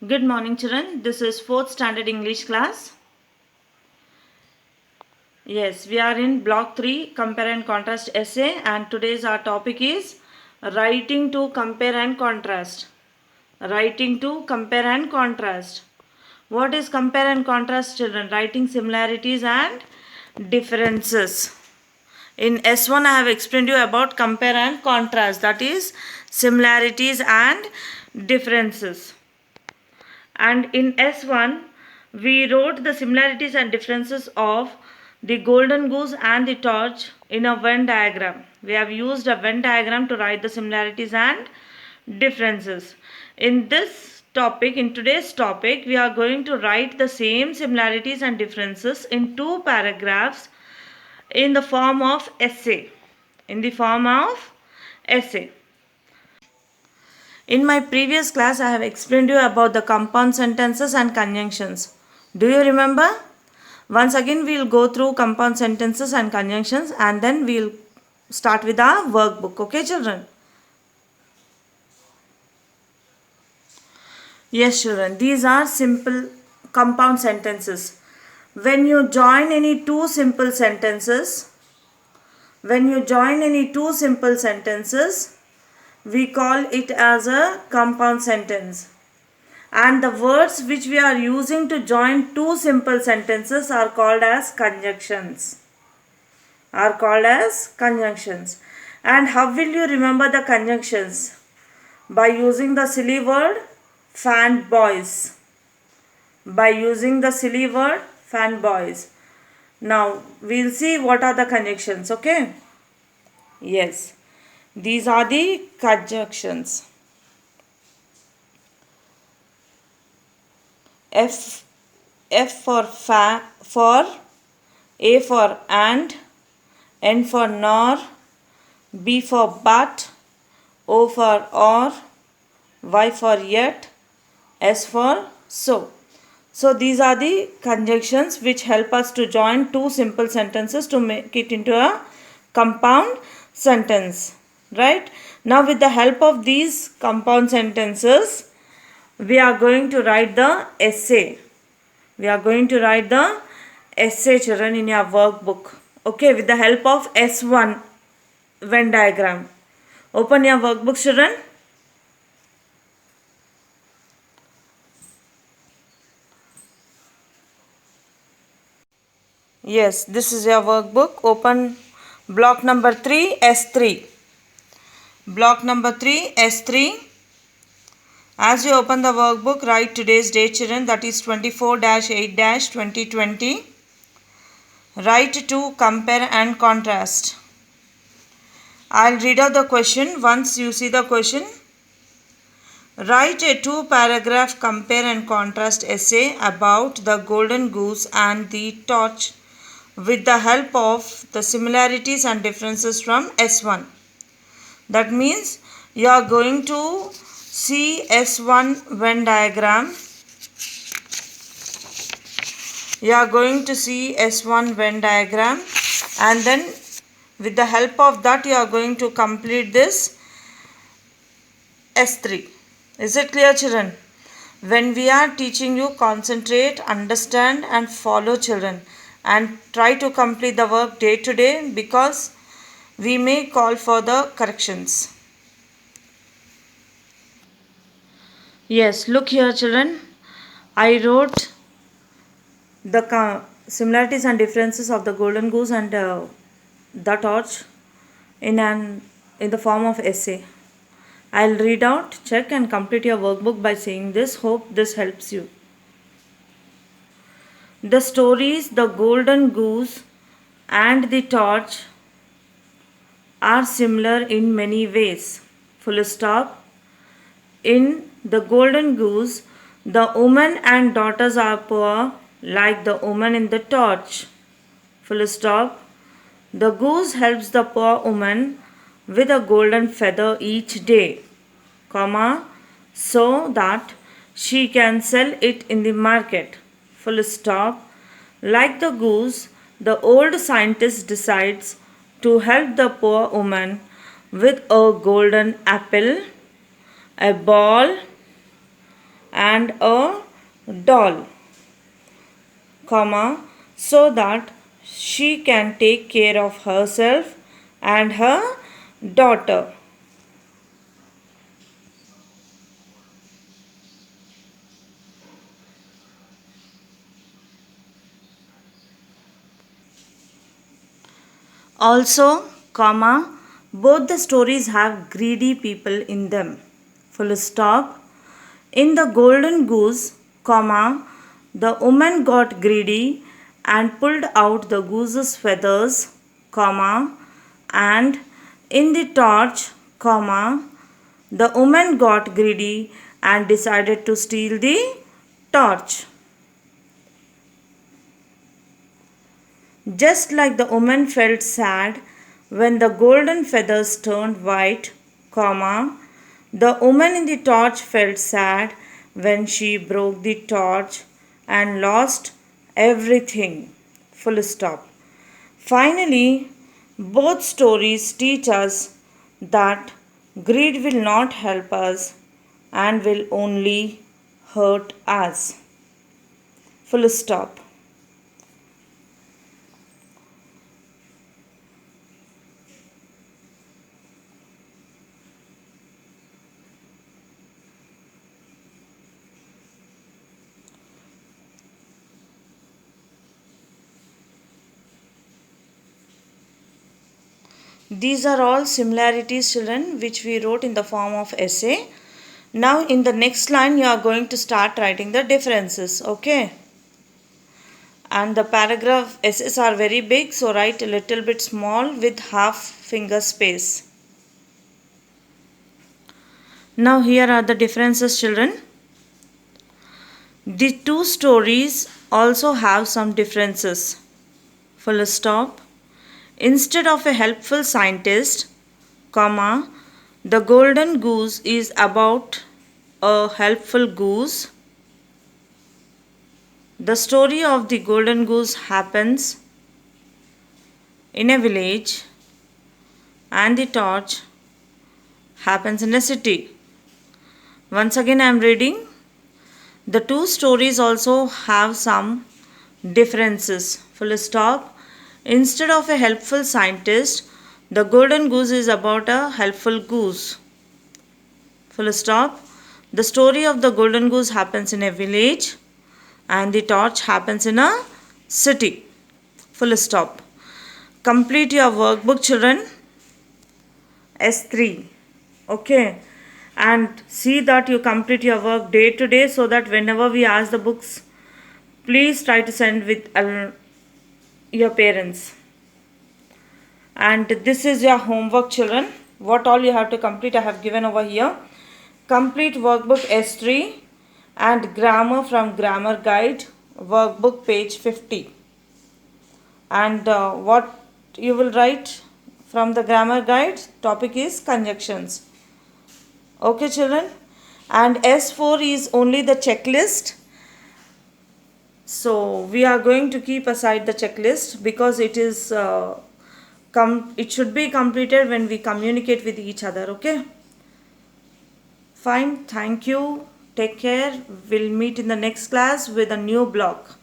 Good morning, children. This is 4th standard English class. Yes, we are in block 3 compare and contrast essay, and today's our topic is writing to compare and contrast. Writing to compare and contrast. What is compare and contrast, children? Writing similarities and differences. In S1 I have explained you about compare and contrast, that is similarities and differences. And in S1, we wrote the similarities and differences of the golden goose and the torch in a Venn diagram. We have used a Venn diagram to write the similarities and differences. In today's topic, we are going to write the same similarities and differences in two paragraphs in the form of essay. In the form of essay. In my previous class, I have explained you about the compound sentences and conjunctions. Do you remember? Once again, we will go through compound sentences and conjunctions, and then we will start with our workbook. Okay, children? Yes, children. These are simple compound sentences. When you join any two simple sentences, we call it as a compound sentence. And the words which we are using to join two simple sentences are called as conjunctions. And how will you remember the conjunctions? By using the silly word fanboys. Now we'll see what are the conjunctions, okay? Yes. These are the conjunctions. F for A for and, N for nor, B for but, O for or, Y for yet, S for so. So these are the conjunctions which help us to join two simple sentences to make it into a compound sentence. Right? Now with the help of these compound sentences, we are going to write the essay. Children, in your workbook. Okay, with the help of S1 Venn diagram. Open your workbook, children. Yes, this is your workbook. Open block number 3, S3. Block number 3, S3. As you open the workbook, write today's date, children, that is 24-8-2020. Write to compare and contrast. I'll read out the question. Once you see the question, write a two-paragraph compare and contrast essay about the golden goose and the torch with the help of the similarities and differences from S1. That means you are going to see S1 Venn diagram. And then with the help of that you are going to complete this S3. Is it clear, children? When we are teaching you, concentrate, understand and follow, children, and try to complete the work day to day, because we may call for the corrections. Yes, look here, children. I wrote the similarities and differences of the golden goose and the torch in the form of essay. I'll read out, check and complete your workbook by saying this. Hope this helps you. The stories The Golden Goose and the Torch are similar in many ways. Full stop. In The Golden Goose, the woman and daughters are poor like the woman in the torch. Full stop. The goose helps the poor woman with a golden feather each day, comma, so that she can sell it in the market. Full stop. Like the goose, the old scientist decides to help the poor woman with a golden apple, a ball, and a doll, comma, so that she can take care of herself and her daughter. Also, comma, both the stories have greedy people in them. Full stop. In the golden goose, comma, the woman got greedy and pulled out the goose's feathers, comma, and in the torch, comma, the woman got greedy and decided to steal the torch. Just like the woman felt sad when the golden feathers turned white, comma, the woman in the torch felt sad when she broke the torch and lost everything. Full stop. Finally, both stories teach us that greed will not help us and will only hurt us. Full stop. These are all similarities, children, which we wrote in the form of essay. Now in the next line you are going to start writing the differences, okay? And the paragraph essays are very big, so write a little bit small with half finger space. Now here are the differences, children. The two stories also have some differences. Full stop. Instead of a helpful scientist, comma, the golden goose is about a helpful goose. The story of the golden goose happens in a village and the torch happens in a city. Once again I am reading. The two stories also have some differences. Full stop. Instead of a helpful scientist, the golden goose is about a helpful goose. Full stop. The story of the golden goose happens in a village and the torch happens in a city. Full stop. Complete your workbook, children. S3. Okay. And see that you complete your work day to day, so that whenever we ask the books, please try to send with your parents. And this is your homework, children. What all you have to complete I have given over here. Complete workbook S3 and grammar from grammar guide, workbook page 50. And what you will write from the grammar guide, topic is conjunctions. Okay, children. And S4 is only the checklist. So we are going to keep aside the checklist because it is it should be completed when we communicate with each other. Okay, fine. Thank you. Take care. We'll meet in the next class with a new block.